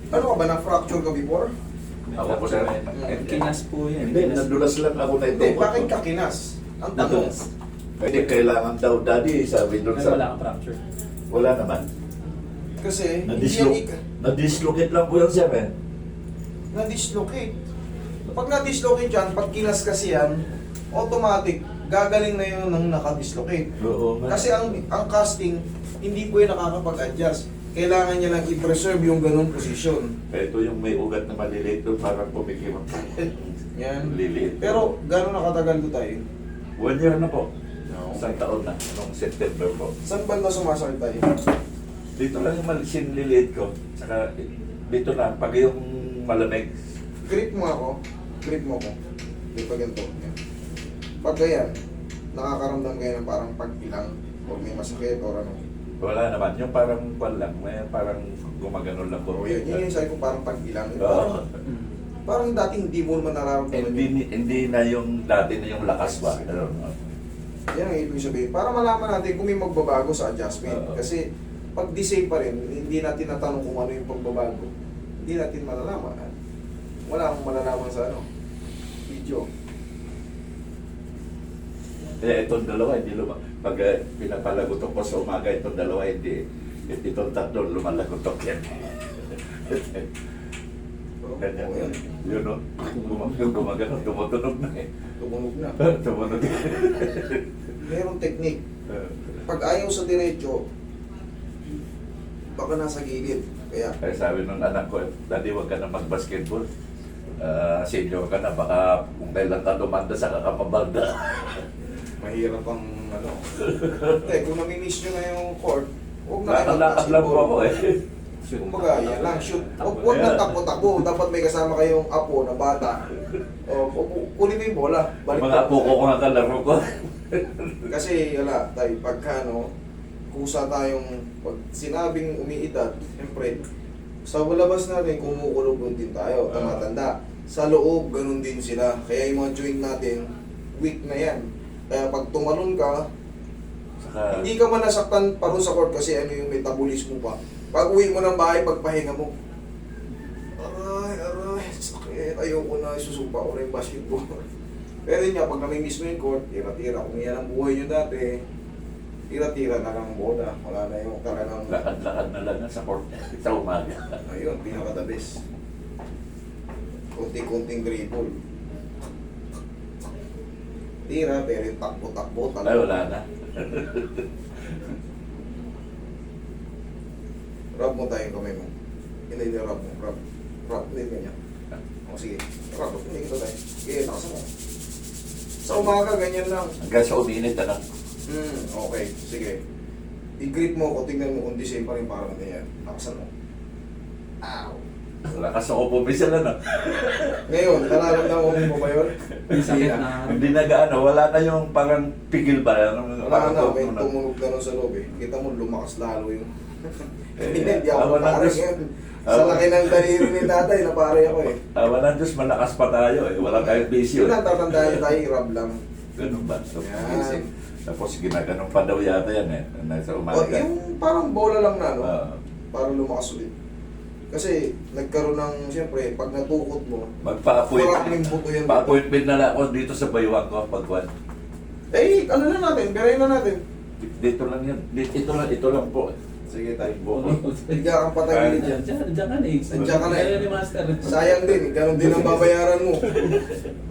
Ano ka ba, na-fracture ka before? Ako po sir. Kinas po yan. Hindi, nadulas lang ako na ito. Hindi, bakit ka kinas? Ang tanong. Nadulas. Hindi, kailangan daw daddy, sabi doon sa... Wala kang fracture. Wala naman. Kasi, Na-dislocate lang po yan sir eh. na-dislocate. Pag na-dislocate yan, pag kinas kasi yan, automatic, gagaling na yun ng nakadislocate. Oo nga. Kasi ang casting, hindi po yung nakakapag-adjust. Kailangan niya lang i-preserve yung ganun position. Ito yung may ugat na maliliit doon, parang pumikimang. Yan. Liliit. Pero, gano'n nakatagal ko tayo? 1 year na po. No. Isang taon na, noong September po. Saan ba na sumasakit tayo? Dito lang yung malisin liliit ko. Saka dito na, pag yung malamig. Grip mo ako. Grip mo ko. Di pa ganito. Yan. Pag ganyan, nakakaramdam kayo ng parang pagpilang o may masakit o ano. Wala naman, yung parang lang, may parang gumagano lang po. O yun, yun yung sabi ko parang pagpilang. Oo. Parang dating hindi mo naman nararamdaman yun. Hindi na yung dati na yung lakas ba. Ano? Yan ang ibig sabihin. Para malaman natin kung may magbabago sa adjustment. Oo. Kasi pag the same pa rin, hindi natin natanong kung ano yung pagbabago. Hindi natin malalaman. Wala akong malalaman sa ano, video. Itong dalawa, hindi pag pinapalagotok ko sa umaga, itong dalawa, hindi. Itong tatlo, lumalagotok yan. Ganyan. Oo, yan. Yun o. Gumagano, tumutunog na eh. Tumunog na. Tumunog. Merong technique. Pag ayaw sa diretso, baka nasa gilid. Kaya, Kaya sabi ng anak ko, Daddy, huwag ka na mag-basketball. Senior ka na, baka kung kailan ka dumanda sa kakamabalda. mahirap ang ano. Kung namimiss nyo na yung court, huwag na kayo Lakad-lakad lang po ako eh. Kumbaga, yan lang, shoot. Huwag na takbo-takbo. Dapat may kasama kayong apo na bata. Kunin mo yung bola. Balik Mga apo ko nga kalaro ko. Kasi, wala, tayo, pagka, no, kusa tayong, pag sinabing umiidad, siyempre, sa labas natin, kumukulog din tayo, tumatanda. Sa loob, ganun din sila. Kaya yung mga joint natin, weak na yan. Kaya pag tumalon ka, Saka, hindi ka man nasaktan pa rin sa court kasi ano yung metabolismo pa. Pag uwi mo ng bahay, pagpahinga mo, aray, sakit, ayoko na, susupa ko na yung basketball. Pero yun nga, pag namimiss mo yung court, tira-tira. Kung yan ang buhay nyo dati, tira-tira na lang ang bola. Wala na yung talagang, lakad-lakad na lang sa court sa umaga. ayun, pinaka-the best. Kunting-kunting dribble. Tira, pero yung takbo-takbo Ay, wala na. Rub mo tayo yung kamay mo. Hindi, rub mo. Rub. Hindi, ganyan. O, sige. Rub. Hindi kita tayo. Sige, nakasan mo. Sa umaga, ganyan lang. Hanggang sa uminit na lang. Okay. Sige. I-grip mo ko. Tingnan mo kung the same pa rin parang ganyan. Nakasan mo. Ow. Lakas ako pumisan na. Ngayon, nararamdaman mo ba yun? May sakit na. Hindi na gaano, wala na yung parang pigil ba? Wala na. May tumunog na nun sa loob eh. Kita mo, lumakas lalo yung... Hindi ako pare ngayon. Sa laki ng daliri ni tatay, napare ako eh. Tawa ng Diyos, malakas pa tayo eh. Wala tayong bisyo. Yun ang tatandaan tayo, i-rub lang. Ganun ba? So, Yan. gising. Tapos ginaganon pa daw yata yan eh. Nasa O, umaga. yung parang bola lang na, no? Ah. Para lumakas ulit. Kasi nagkaroon ng, siyempre, pag natukot mo, maraming Magpa-appointment. buto yan. Pa-appointment na lang ako dito sa baywang ko pagwan. Eh, ano na natin? Birayin na natin. Dito lang yan. Ito lang po. Sige tayo. Buko. Higa kang patagilid yan. Diyan ka na eh. Nandiyan ka na eh. Kaya ni Master. Sayang din, ganun din ang babayaran mo.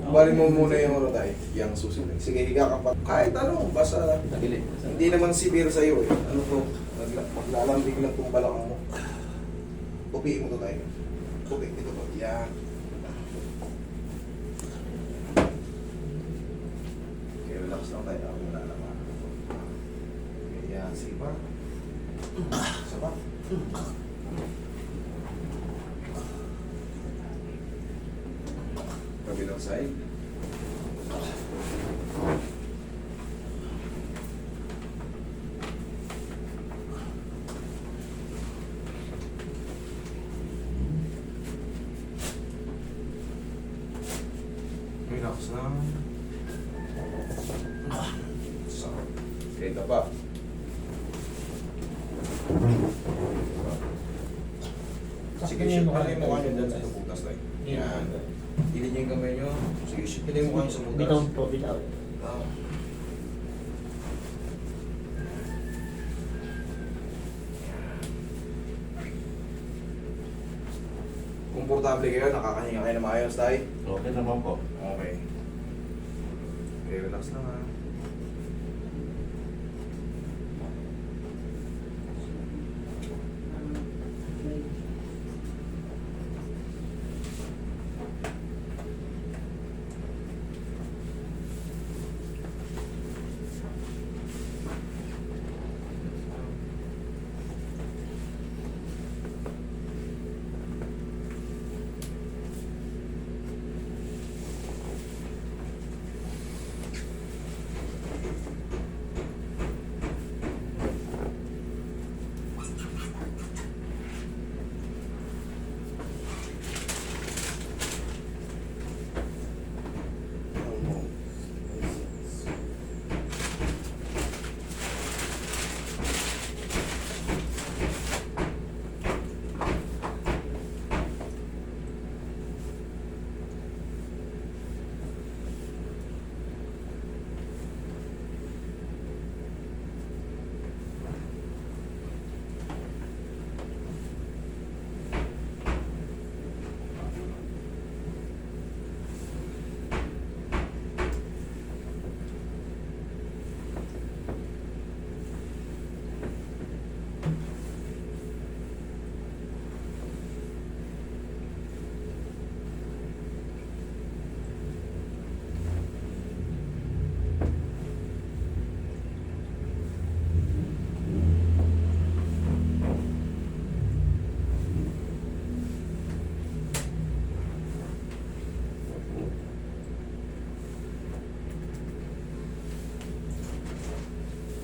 Bali mo muna yung ano tayo, yung susunod. Sige, higa kang patagilid. Kahit ano, basta Tagilid. hindi naman severe sa'yo eh. Ano to? Maglalambing lang itong balakang mo. Tupiin mo to tayo. Tupi, ito to. Yan. Okay, relax lang tayo. Ako wala naman. Okay, yan. Sige pa. Isa pa. Kabilang side. Relax lang. Sarap. Ito pa. Sige, shoot mo yung mukha nyo dyan sa butas tayo. Yan. Hilid nyo yung kamay nyo. Sige, shoot nyo yung mukha nyo sa butas. Bitaw po, bitaw. Tama. Komportable kayo, nakakahinga kayo na maayos tayo. Okay naman po. Okay. Okay, relax lang ha.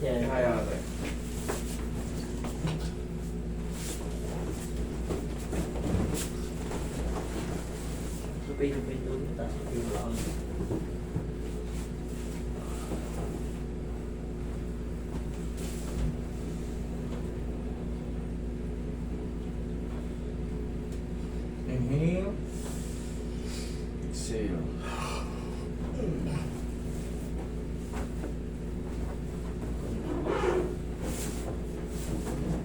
Yan. Kaya nga tayo. Lupay-lupay doon. Tapos yung lang. Inhale. Exhale.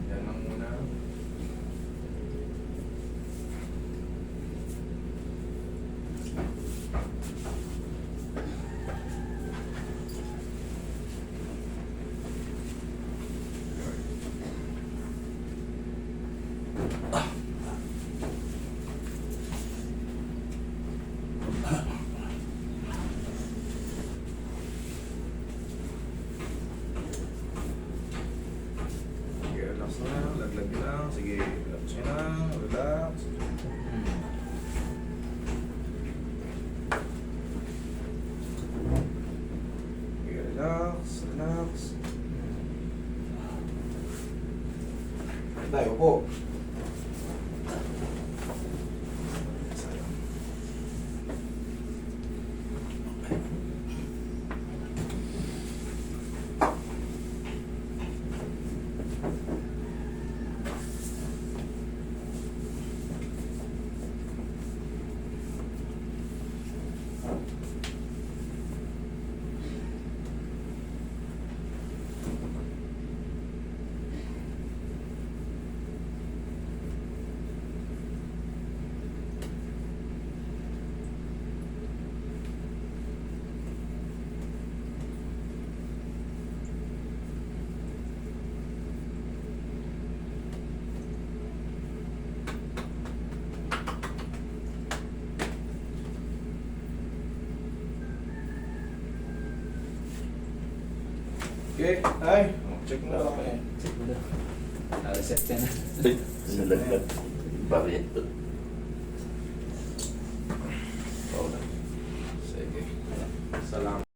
Yan lang muna. Sige, relax na lang. Laglag nyo lang. Sige, relax nyo lang. Relax. Sige, relax. Relax. Tayo po. Okay, ay. Check na lang eh. Check mo na. Reset ka na. Ay, nalaglag. Bakit?